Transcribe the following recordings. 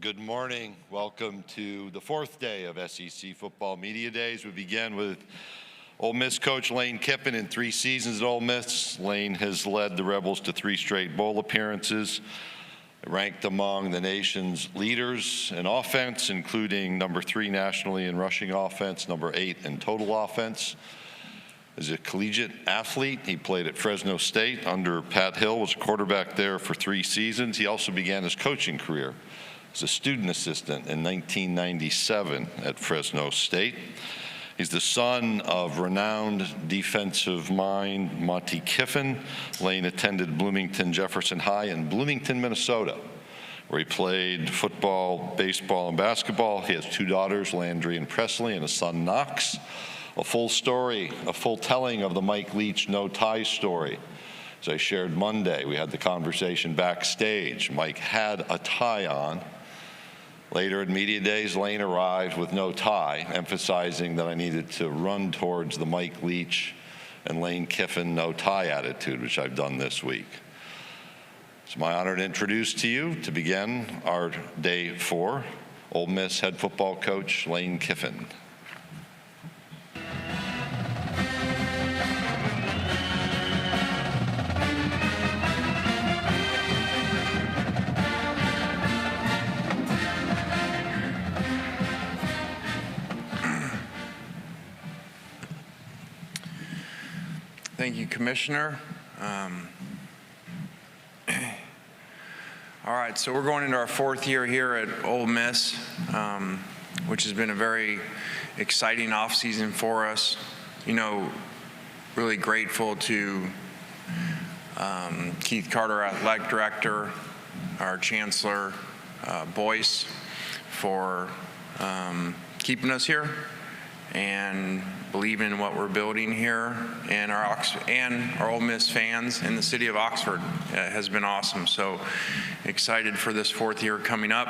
Good morning. Welcome to the fourth day of SEC Football Media Days. We begin with Ole Miss coach Lane Kiffin. In 3 seasons at Ole Miss, Lane has led the Rebels to 3 straight bowl appearances, ranked among the nation's leaders in offense, including number 3 nationally in rushing offense, number 8 in total offense. As a collegiate athlete, he played at Fresno State under Pat Hill, was a quarterback there for 3 seasons. He also began his coaching career as a student assistant in 1997 at Fresno State. He's the son of renowned defensive mind Monty Kiffin. Lane attended Bloomington Jefferson High in Bloomington, Minnesota, where he played football, baseball, and basketball. He has 2 daughters, Landry and Presley, and a son, Knox. A full story, a full telling of the Mike Leach no tie story. As I shared Monday, we had the conversation backstage. Mike had a tie on. Later in media days, Lane arrived with no tie, emphasizing that I needed to run towards the Mike Leach and Lane Kiffin no tie attitude, which I've done this week. It's my honor to introduce to you, to begin our day 4, Ole Miss head football coach Lane Kiffin. Thank you, Commissioner. All right, so we're going into our 4th year here at Ole Miss, which has been a very exciting offseason for us. You know, really grateful to Keith Carter, athletic director, our chancellor, Boyce, for keeping us here and believe in what we're building here, and our Ole Miss fans in the city of Oxford has been awesome. So excited for this 4th year coming up.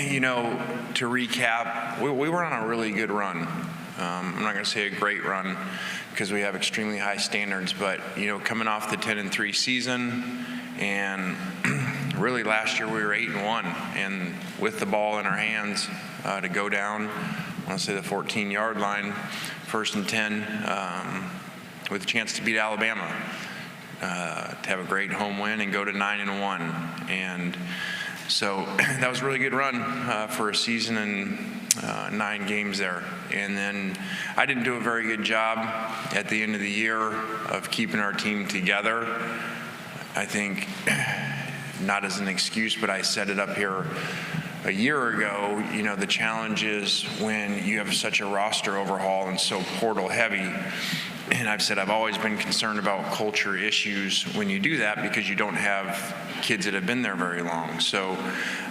You know, to recap, we were on a really good run. I'm not going to say a great run because we have extremely high standards, but you know, coming off the 10-3 season, and really last year we were 8-1, and with the ball in our hands to go down, I want to say the 14-yard line, 1st and 10, with a chance to beat Alabama, to have a great home win and go to 9-1. And so that was a really good run for a season and 9 games there. And then I didn't do a very good job at the end of the year of keeping our team together. I think, not as an excuse, but I set it up here a year ago. You know, the challenge is when you have such a roster overhaul and so portal heavy, and I've said I've always been concerned about culture issues when you do that because you don't have kids that have been there very long. So,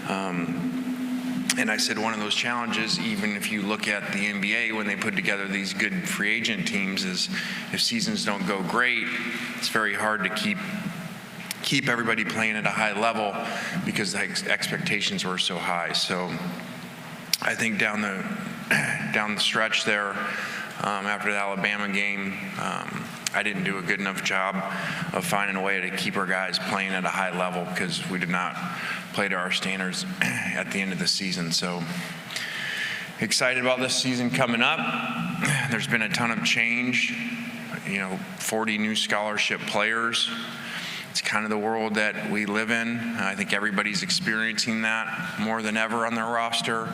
and I said one of those challenges, even if you look at the NBA when they put together these good free agent teams, is if seasons don't go great, it's very hard to keep everybody playing at a high level because the expectations were so high. So I think down the stretch there, after the Alabama game, I didn't do a good enough job of finding a way to keep our guys playing at a high level because we did not play to our standards at the end of the season. So excited about this season coming up. There's been a ton of change, you know, 40 new scholarship players. It's kind of the world that we live in. I think everybody's experiencing that more than ever on their roster.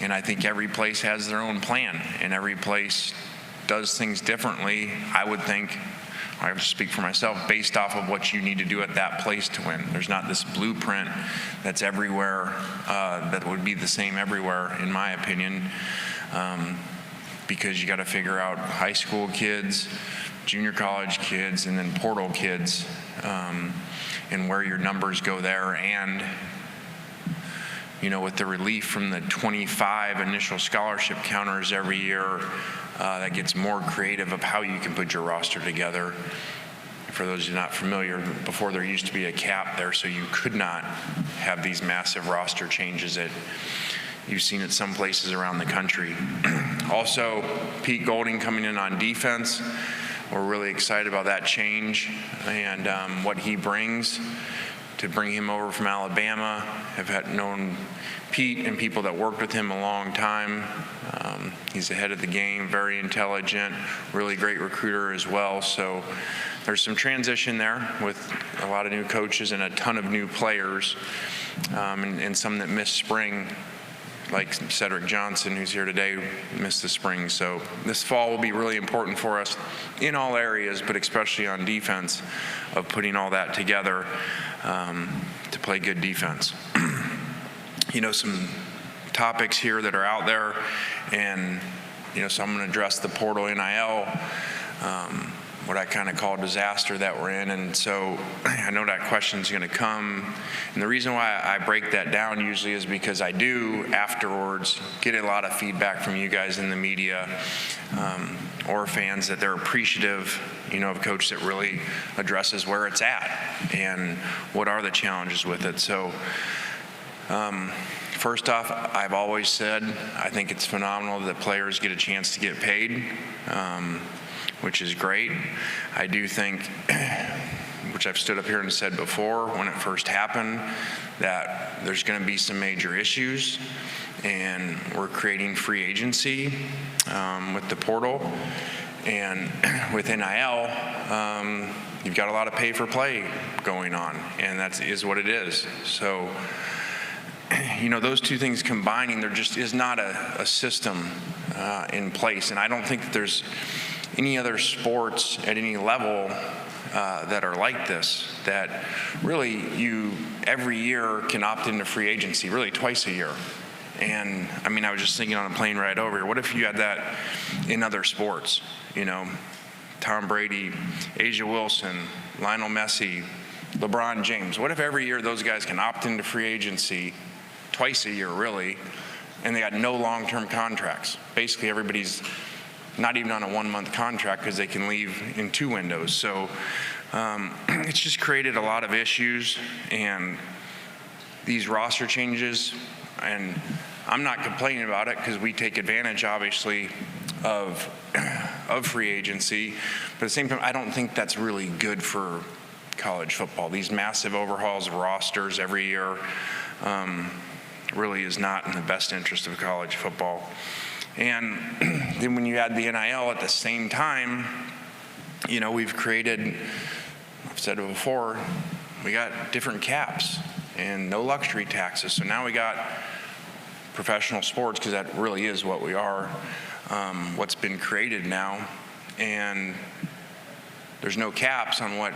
And I think every place has their own plan, and every place does things differently. I would think, I have to speak for myself, based off of what you need to do at that place to win. There's not this blueprint that's everywhere, that would be the same everywhere, in my opinion, because you got to figure out high school kids, junior college kids, and then portal kids, and where your numbers go there. And you know, with the relief from the 25 initial scholarship counters every year, that gets more creative of how you can put your roster together. For those who are not familiar, before there used to be a cap there, so you could not have these massive roster changes that you've seen at some places around the country. Also, Pete Golding coming in on defense. We're really excited about that change and what he brings. to bring him over from Alabama. I've known Pete and people that worked with him a long time. He's ahead of the game, very intelligent, really great recruiter as well. So there's some transition there with a lot of new coaches and a ton of new players, and some that missed spring, like Cedric Johnson, who's here today, missed the spring. So this fall will be really important for us in all areas, but especially on defense, of putting all that together to play good defense. Some topics here that are out there, and so I'm going to address the portal NIL, what I kind of call disaster that we're in. And so I know that question's going to come, and the reason why I break that down usually is because I do afterwards get a lot of feedback from you guys in the media or fans that they're appreciative of a coach that really addresses where it's at and what are the challenges with it. So first off, I've always said I think it's phenomenal that players get a chance to get paid, which is great. I do think, which I've stood up here and said before when it first happened, that there's going to be some major issues, and we're creating free agency with the portal. And with NIL, you've got a lot of pay for play going on, and that is what it is. So those two things combining, there just is not a system in place. And I don't think that there's any other sports at any level that are like this, that really you every year can opt into free agency, really twice a year. And I was just thinking on a plane ride over here, what if you had that in other sports? Tom Brady, Asia Wilson, Lionel Messi, LeBron James. What if every year those guys can opt into free agency twice a year, really, and they got no long-term contracts? Basically, everybody's not even on a 1-month contract because they can leave in 2 windows. So it's just created a lot of issues, and these roster changes, and I'm not complaining about it because we take advantage, obviously, of free agency. But at the same time, I don't think that's really good for college football. These massive overhauls of rosters every year really is not in the best interest of college football. And then when you add the NIL at the same time, we've created, I've said it before, we got different caps and no luxury taxes. So now we got professional sports, because that really is what we are, what's been created now. And there's no caps on what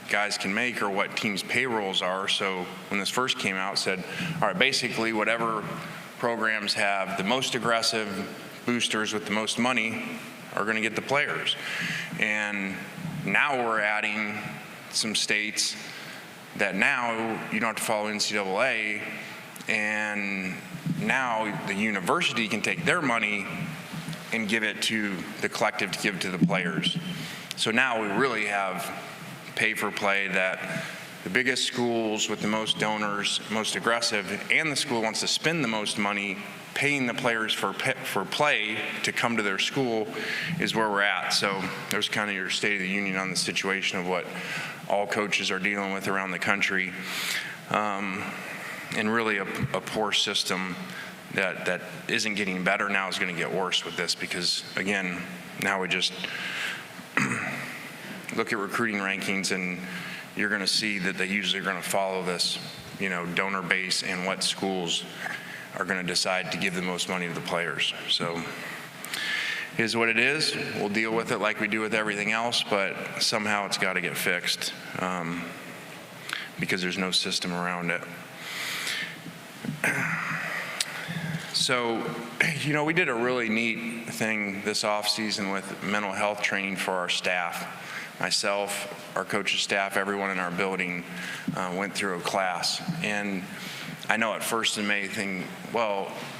guys can make or what teams' payrolls are. So when this first came out, it said, all right, basically whatever programs have the most aggressive boosters with the most money are going to get the players. And now we're adding some states that now you don't have to follow NCAA, and now the university can take their money and give it to the collective to give to the players. So now we really have pay for play, that the biggest schools with the most donors, most aggressive, and the school wants to spend the most money paying the players for play to come to their school is where we're at. So there's kind of your State of the Union on the situation of what all coaches are dealing with around the country, and really a poor system that isn't getting better, now is going to get worse with this, because again, now we just look at recruiting rankings, and you're going to see that they usually are going to follow this, donor base and what schools are going to decide to give the most money to the players. So it is what it is. We'll deal with it like we do with everything else, but somehow it's got to get fixed because there's no system around it. So, we did a really neat thing this off season with mental health training for our staff. Myself, our coach's staff, everyone in our building went through a class. And I know at first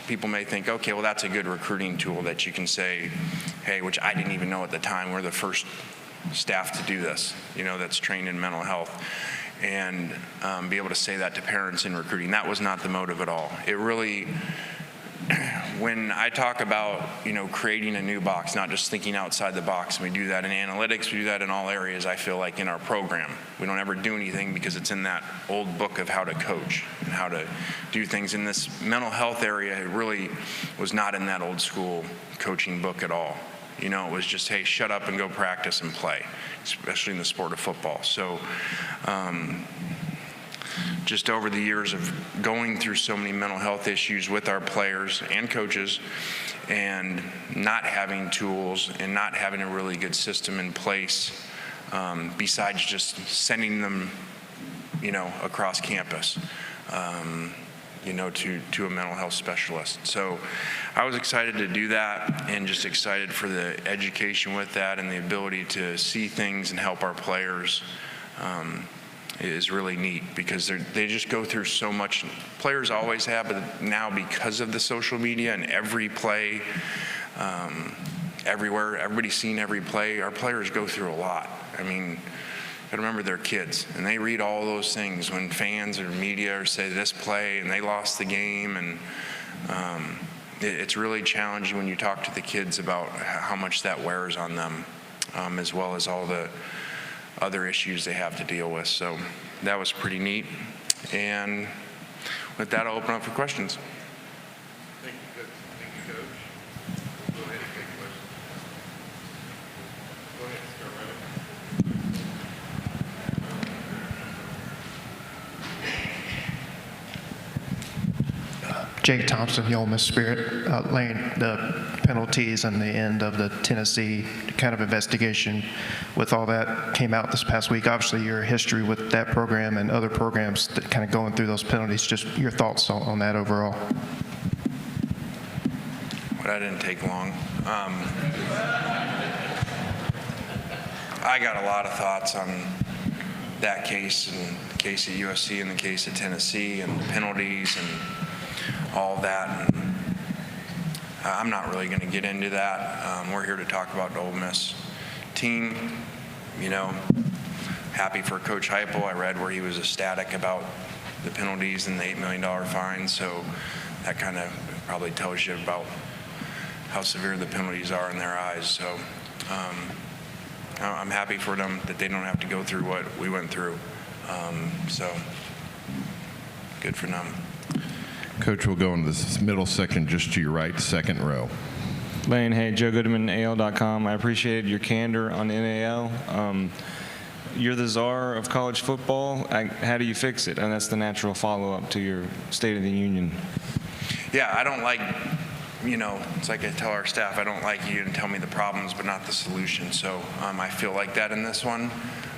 people may think, okay, well, that's a good recruiting tool that you can say, hey, which I didn't even know at the time, we're the first staff to do this, that's trained in mental health, and be able to say that to parents in recruiting. That was not the motive at all. It really when I talk about, creating a new box, not just thinking outside the box, and we do that in analytics, we do that in all areas, I feel like in our program. We don't ever do anything because it's in that old book of how to coach and how to do things. In this mental health area, it really was not in that old school coaching book at all. It was just, hey, shut up and go practice and play, especially in the sport of football. So just over the years of going through so many mental health issues with our players and coaches, and not having tools and not having a really good system in place, besides just sending them, across campus, to a mental health specialist. So I was excited to do that, and just excited for the education with that and the ability to see things and help our players. Is really neat, because they just go through so much. Players always have, but now because of the social media and every play, everywhere, everybody's seen every play, our players go through a lot. I mean, you gotta remember they're kids, and they read all those things when fans or media say this play and they lost the game, and it's really challenging when you talk to the kids about how much that wears on them, as well as all the other issues they have to deal with. So that was pretty neat. And with that, I'll open up for questions. Thank you, Coach. Go ahead and take questions. Go ahead, start right. Jake Thompson, the Ole Miss Spirit. Lane, the penalties and the end of the Tennessee kind of investigation, with all that came out this past week. Obviously, your history with that program and other programs that kind of going through those penalties, just your thoughts on that overall. But I didn't take long. I got a lot of thoughts on that case, and the case at USC and the case at Tennessee and the penalties and all that. And I'm not really going to get into that. We're here to talk about the Ole Miss team. Happy for Coach Heupel. I read where he was ecstatic about the penalties and the $8 million fine. So that kind of probably tells you about how severe the penalties are in their eyes. So I'm happy for them that they don't have to go through what we went through. So good for them. Coach, we'll go into this middle section just to your right, second row. Lane, hey, Joe Goodman, AL.com. I appreciated your candor on NAL. You're the czar of college football. How do you fix it? And that's the natural follow-up to your State of the Union. Yeah, I don't like, it's like I tell our staff, I don't like you to tell me the problems but not the solution. So I feel like that in this one,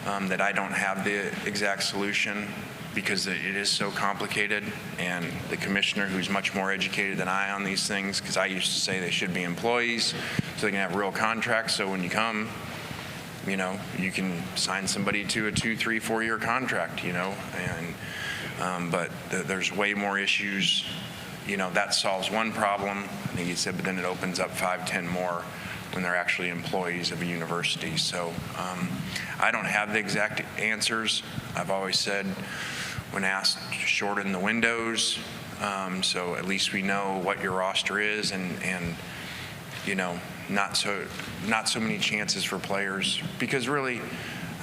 that I don't have the exact solution, because it is so complicated, and the commissioner, who's much more educated than I on these things, because I used to say they should be employees so they can have real contracts, so when you come, you can sign somebody to a 2, 3, 4-year contract, and but there's way more issues. That solves one problem, I think he said, but then it opens up 5, 10 more when they're actually employees of a university. So I don't have the exact answers. I've always said, when asked, shorten the windows, so at least we know what your roster is, and not so many chances for players, because really,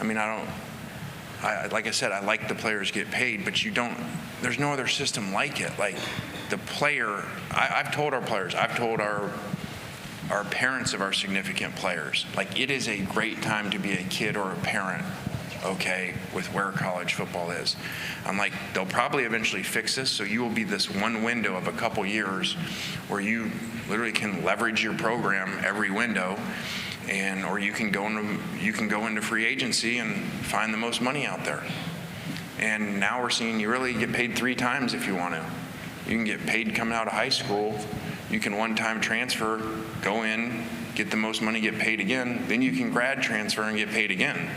like I said, I like the players get paid, but there's no other system like it. Like the player, I've told our players, I've told our parents of our significant players, like, it is a great time to be a kid or a parent, okay, with where college football is. I'm like, they'll probably eventually fix this, so you will be this one window of a couple years where you literally can leverage your program every window, or you can go into free agency and find the most money out there. And now we're seeing you really get paid 3 times if you want to. You can get paid coming out of high school. You can one-time transfer, go in, get the most money, get paid again. Then you can grad transfer and get paid again.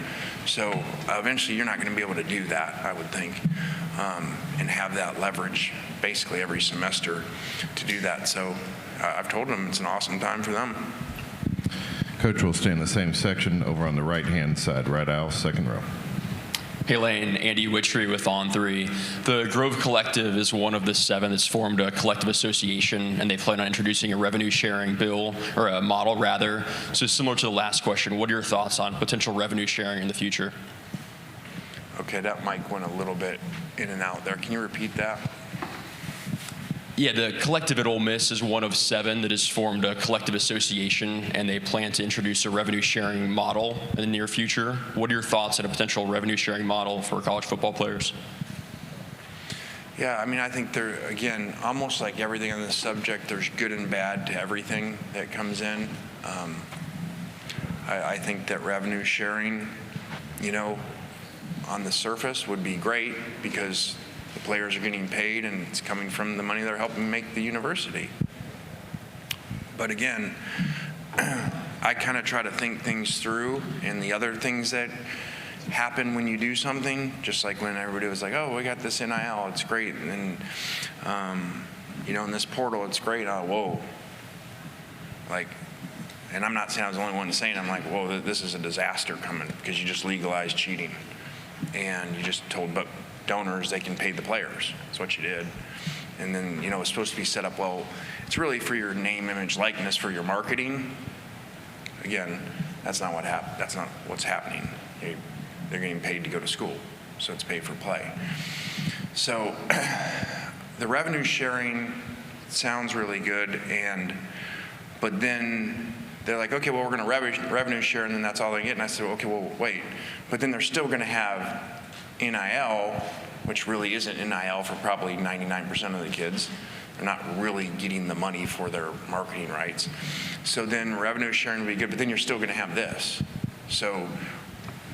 So eventually you're not going to be able to do that, I would think, and have that leverage basically every semester to do that. So I've told them it's an awesome time for them. Coach will stay in the same section over on the right-hand side, right aisle, second row. Hey Lane, Andy Witchery with On3. The Grove Collective is one of the 7 that's formed a collective association, and they plan on introducing a revenue sharing bill, or a model rather. So similar to the last question, what are your thoughts on potential revenue sharing in the future? Okay, that mic went a little bit in and out there. Can you repeat that? Yeah, the collective at Ole Miss is one of 7 that has formed a collective association, and they plan to introduce a revenue sharing model in the near future. What are your thoughts on a potential revenue sharing model for college football players? Yeah, I mean, I think there, again, almost like everything on this subject, there's good and bad to everything that comes in. I think that revenue sharing, on the surface would be great because the players are getting paid and it's coming from the money they're helping make the university. But again, I kind of try to think things through, and the other things that happen when you do something, just like when everybody was like, oh, we got this NIL, it's great. And then, in this portal, it's great. Whoa. And I'm not saying I was the only one saying, I'm like, whoa, this is a disaster coming because you just legalized cheating. And you just told donors they can pay the players. That's what you did. And then, it's supposed to be set up, well, it's really for your name, image, likeness, for your marketing. Again, that's not what's happening. They're getting paid to go to school, so it's pay for play. So the revenue sharing sounds really good, but then they're like, okay, well, we're going to revenue share, and then that's all they get. And I said, okay, well, wait. But then they're still going to have NIL, which really isn't NIL for probably 99% of the kids. They're not really getting the money for their marketing rights. So then revenue sharing would be good, but then you're still going to have this. So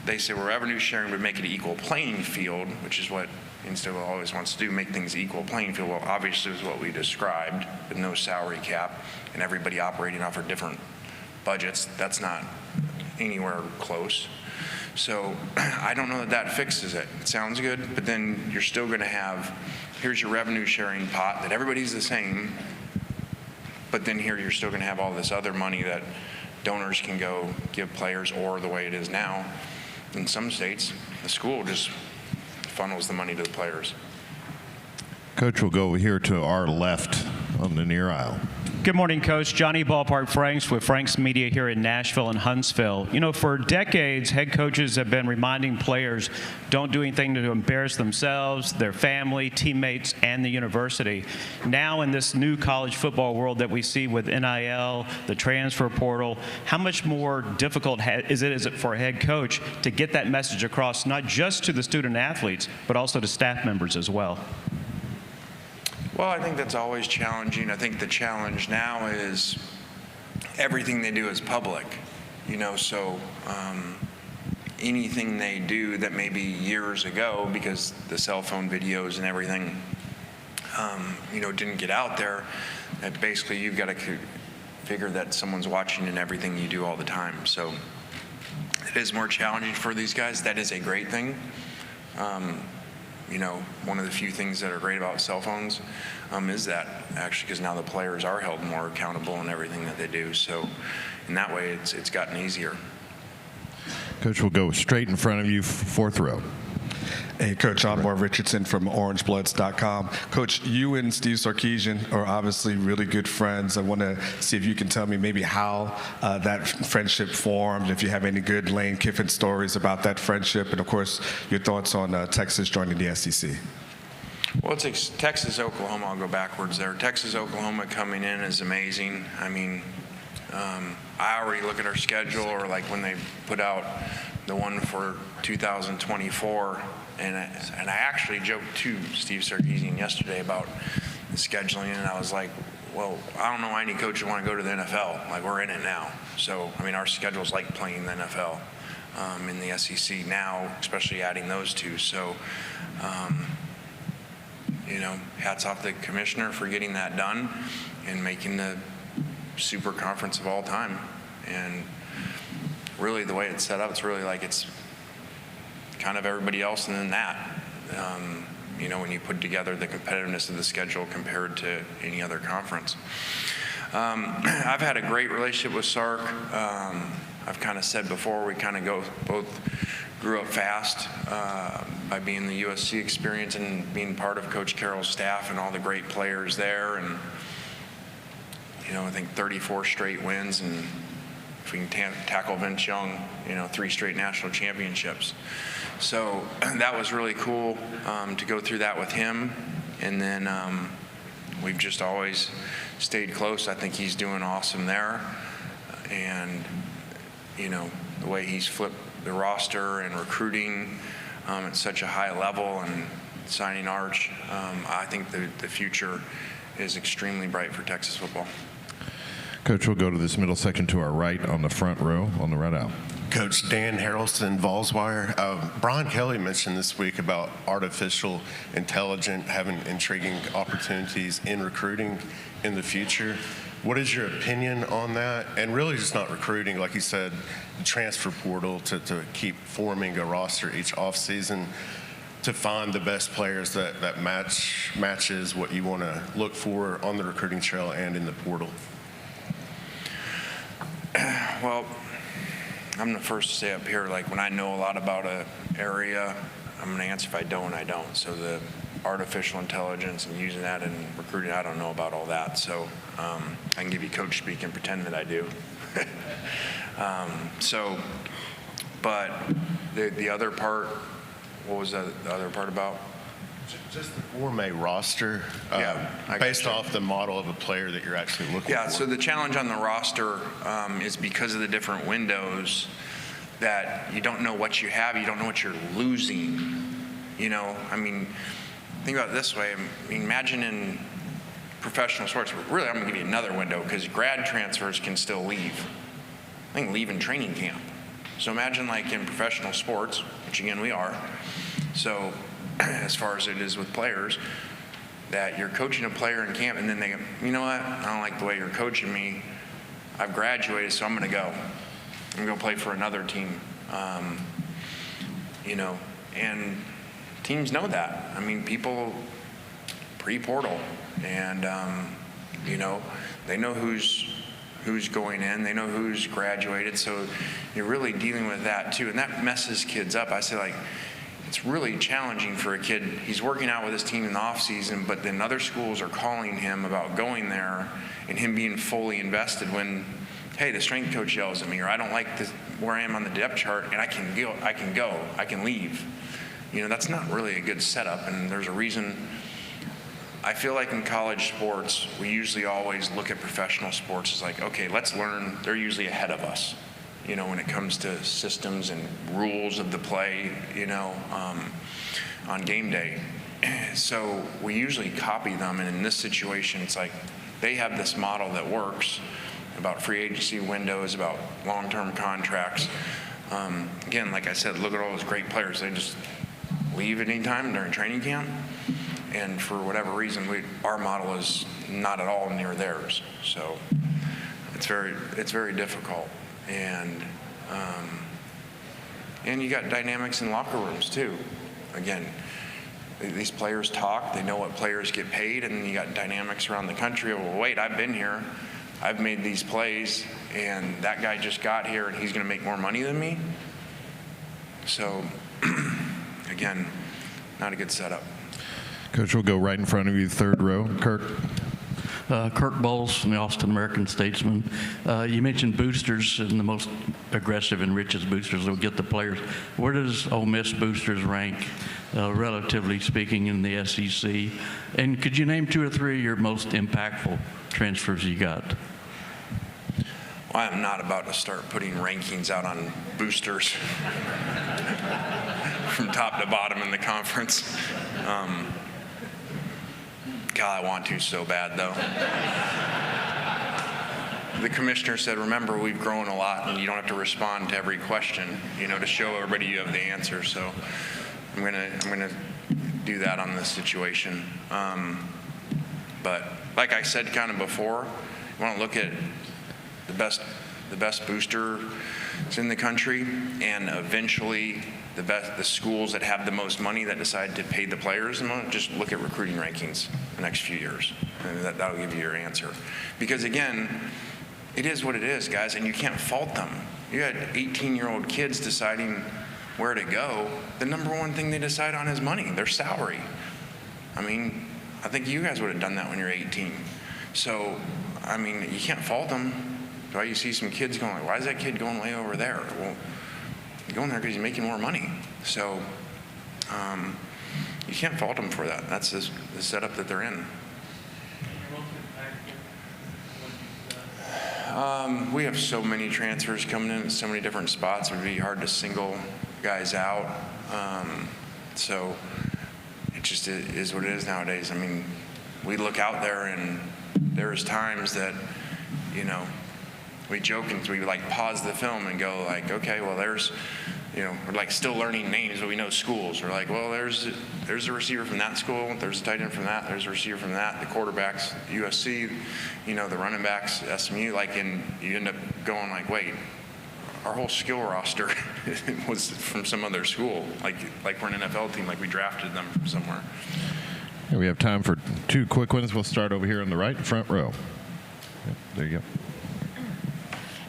they say, well, revenue sharing would make it an equal playing field, which is what Instill always wants to do, make things equal playing field. Well, obviously, is what we described, with no salary cap and everybody operating off of different budgets. That's not anywhere close. So I don't know that fixes it. It sounds good, but then you're still going to have, here's your revenue sharing pot that everybody's the same, but then here you're still going to have all this other money that donors can go give players, or the way it is now, in some states, the school just funnels the money to the players. Coach, we'll go over here to our left on the near aisle. Good morning, Coach. Johnny Ballpark Franks with Franks Media here in Nashville and Huntsville. For decades, head coaches have been reminding players don't do anything to embarrass themselves, their family, teammates, and the university. Now in this new college football world that we see with NIL, the transfer portal, how much more difficult is it for a head coach to get that message across, not just to the student athletes, but also to staff members as well? Well, I think that's always challenging. I think the challenge now is everything they do is public, so anything they do that maybe years ago, because the cell phone videos and everything, didn't get out there, that basically you've got to figure that someone's watching in everything you do all the time. So it is more challenging for these guys. That is a great thing. One of the few things that are great about cell phones is that, actually, because now the players are held more accountable in everything that they do. So in that way, it's gotten easier. Coach, we'll go straight in front of you, fourth row. Hey, Coach, I'm Mark Richardson from OrangeBloods.com. Coach, you and Steve Sarkisian are obviously really good friends. I want to see if you can tell me maybe how that friendship formed, if you have any good Lane Kiffin stories about that friendship, and, of course, your thoughts on Texas joining the SEC. Well, it's Texas, Oklahoma. I'll go backwards there. Texas, Oklahoma coming in is amazing. I mean, I already look at our schedule, or like when they put out the one for 2024, and I actually joked to Steve Sarkisian yesterday about the scheduling, and I was like, well, I don't know any coach would want to go to the NFL. Like, we're in it now. So, I mean, our schedule's like playing the NFL in the SEC now, especially adding those two. So, hats off to the commissioner for getting that done and making the super conference of all time. And really, the way it's set up, it's really like it's kind of everybody else, and then that. When you put together the competitiveness of the schedule compared to any other conference. I've had a great relationship with Sark. I've kind of said before, we kind of go both grew up fast by being the USC experience and being part of Coach Carroll's staff and all the great players there. And, I think 34 straight wins, and if we can tackle Vince Young, 3 straight national championships. So that was really cool to go through that with him. And then we've just always stayed close. I think he's doing awesome there. And, the way he's flipped the roster and recruiting at such a high level and signing Arch, I think the future is extremely bright for Texas football. Coach, we'll go to this middle section to our right on the front row on the right out. Coach Dan Harrelson, Vollswire. Brian Kelly mentioned this week about artificial intelligence having intriguing opportunities in recruiting in the future. What is your opinion on that? And really just not recruiting, like you said, the transfer portal to keep forming a roster each offseason to find the best players that matches what you want to look for on the recruiting trail and in the portal. Well, I'm the first to say up here, like when I know a lot about an area, I'm going to answer. If I don't, I don't. So the artificial intelligence and using that in recruiting, I don't know about all that. So I can give you coach speak and pretend that I do. But the other part, what was the other part about? Just to form a roster based off the model of a player that you're actually looking for. Yeah, so the challenge on the roster is because of the different windows that you don't know what you have, you don't know what you're losing. I mean, think about it this way. Imagine in professional sports, really I'm going to give you another window because grad transfers can still leave. They can leave in training camp. So imagine like in professional sports, which again we are, so as far as it is with players, that you're coaching a player in camp and then they go, you know what, I don't like the way you're coaching me. I've graduated, so I'm going to go. I'm going to play for another team. And teams know that. I mean, people pre-portal and, they know who's going in. They know who's graduated. So you're really dealing with that too. And that messes kids up. I say, like, it's really challenging for a kid. He's working out with his team in the off season, but then other schools are calling him about going there and him being fully invested when, hey, the strength coach yells at me, or I don't like this, where I am on the depth chart, and I can leave. That's not really a good setup, and there's a reason. I feel like in college sports, we usually always look at professional sports as like, okay, let's learn. They're usually ahead of us. When it comes to systems and rules of the play, on game day. So we usually copy them, and in this situation, it's like they have this model that works about free agency windows, about long-term contracts. Again, like I said, look at all those great players. They just leave at any time during training camp, and for whatever reason, our model is not at all near theirs. So it's very difficult. And you got dynamics in locker rooms too. Again, these players talk, they know what players get paid, and then you got dynamics around the country. Well, wait, I've been here, I've made these plays, and that guy just got here and he's going to make more money than me. So, again, not a good setup. Coach, we'll go right in front of you, third row. Kirk. Kirk Bowles from the Austin American-Statesman. You mentioned boosters and the most aggressive and richest boosters will get the players. Where does Ole Miss boosters rank, relatively speaking, in the SEC? And could you name 2 or 3 of your most impactful transfers you got? Well, I'm not about to start putting rankings out on boosters from top to bottom in the conference. God, I want to so bad, though. The commissioner said, remember, we've grown a lot, and you don't have to respond to every question, to show everybody you have the answer. So I'm gonna do that on this situation. But like I said kind of before, you want to look at the best boosters in the country, and eventually the schools that have the most money that decide to pay the players, just look at recruiting rankings the next few years, and that'll give you your answer. Because again, it is what it is, guys, and you can't fault them. You had 18-year-old kids deciding where to go, the number one thing they decide on is money, their salary. I mean, I think you guys would have done that when you're 18. So, I mean, you can't fault them. Why you see some kids going like, why is that kid going way over there? Well, he's going there because he's making more money. So, you can't fault them for that. That's the setup that they're in. We have so many transfers coming in at so many different spots. It would be hard to single guys out. So it just is what it is nowadays. I mean, we look out there and there's times that, you know, we joke and we like pause the film and go like, okay, well there's, you know, we're like still learning names, but we know schools. We're like, well, there's a receiver from that school, there's a tight end from that, there's a receiver from that, the quarterbacks, USC, you know, the running backs, SMU, like, and you end up going like, wait, our whole skill roster was from some other school, like we're an NFL team, like we drafted them from somewhere. And we have time for 2 quick ones. We'll start over here on the right, front row. Yep, there you go.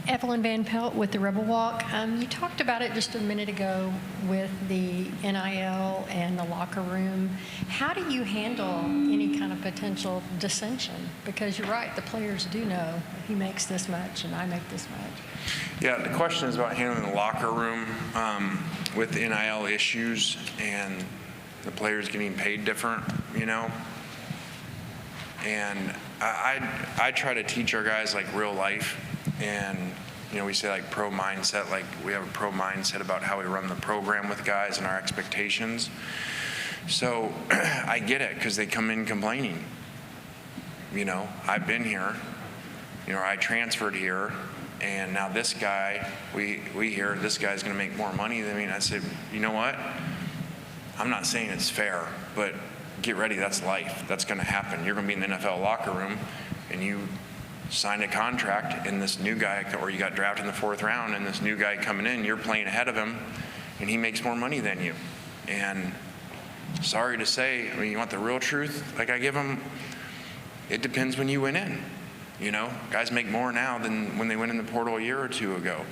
Evelyn Van Pelt with the Rebel Walk. You talked about it just a minute ago with the NIL and the locker room. How do you handle any kind of potential dissension? Because you're right, the players do know he makes this much and I make this much. Yeah, the question is about handling the locker room with NIL issues and the players getting paid different, you know. And I try to teach our guys like real life. And, you know, we say like pro mindset, like we have a pro mindset about how we run the program with guys and our expectations. So I get it because they come in complaining. You know, I've been here, you know, I transferred here, and now this guy, we hear this guy's going to make more money than me. And I said, you know what? I'm not saying it's fair, but get ready, that's life. That's going to happen. You're going to be in the NFL locker room, and you signed a contract, and this new guy, or you got drafted in the 4th round, and this new guy coming in, you're playing ahead of him, and he makes more money than you. And sorry to say, I mean, you want the real truth? Like I give them, it depends when you went in. You know, guys make more now than when they went in the portal a year or 2 ago.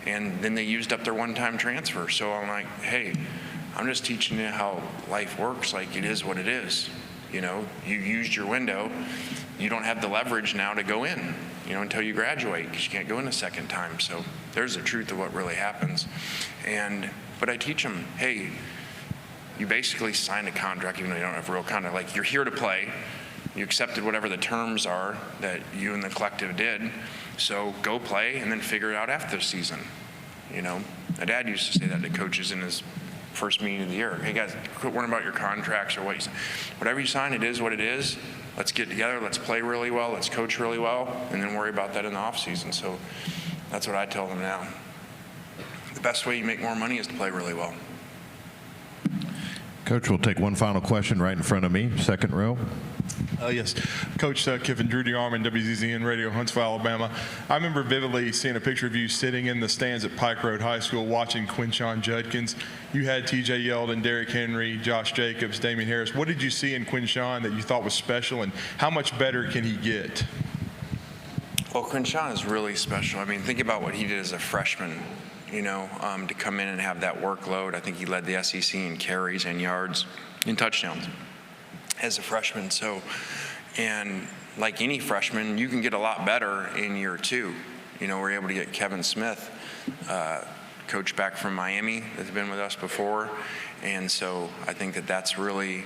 And then they used up their one-time transfer. So I'm like, hey, I'm just teaching you how life works. Like, it is what it is. You know, you used your window. You don't have the leverage now to go in, you know, until you graduate, because you can't go in a second time. So there's the truth of what really happens. But I teach them, hey, you basically signed a contract, even though you don't have a real contract. Like, you're here to play. You accepted whatever the terms are that you and the collective did. So go play and then figure it out after the season. You know, my dad used to say that to coaches in his first meeting of the year. Hey guys, quit worrying about your contracts or what you sign. Whatever you sign, it is what it is. Let's get together, let's play really well, let's coach really well, and then worry about that in the off season. So that's what I tell them now. The best way you make more money is to play really well. Coach, we'll take one final question right in front of me, second row. Yes. Coach Kiffin, Drew DeArmond, WZZN Radio, Huntsville, Alabama. I remember vividly seeing a picture of you sitting in the stands at Pike Road High School watching Quinshon Judkins. You had TJ Yeldon, Derrick Henry, Josh Jacobs, Damian Harris. What did you see in Quinshon that you thought was special, and how much better can he get? Well, Quinshon is really special. I mean, think about what he did as a freshman, you know, to come in and have that workload. I think he led the SEC in carries and yards and touchdowns as a freshman. So, and like any freshman, you can get a lot better in year 2. You know, we're able to get Kevin Smith, coach back from Miami that's been with us before. And so I think that that's really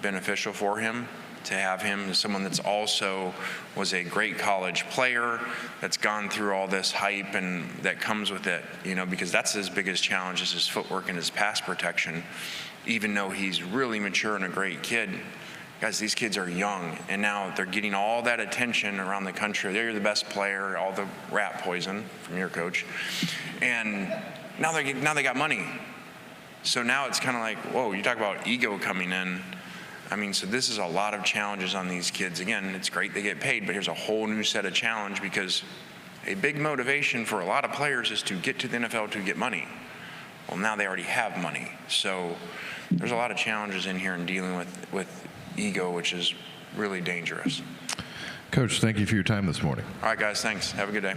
beneficial for him, to have him as someone that's also was a great college player, that's gone through all this hype and that comes with it, you know, because that's his biggest challenge is his footwork and his pass protection. Even though he's really mature and a great kid, guys, these kids are young, and now they're getting all that attention around the country. They're the best player, all the rat poison from your coach, and now they got money. So now it's kind of like, whoa, you talk about ego coming in. I mean, so this is a lot of challenges on these kids. Again, it's great they get paid, but here's a whole new set of challenge, because a big motivation for a lot of players is to get to the NFL to get money. Well, now they already have money. So there's a lot of challenges in here in dealing with ego, which is really dangerous. Coach, thank you for your time this morning. All right, guys, thanks. Have a good day.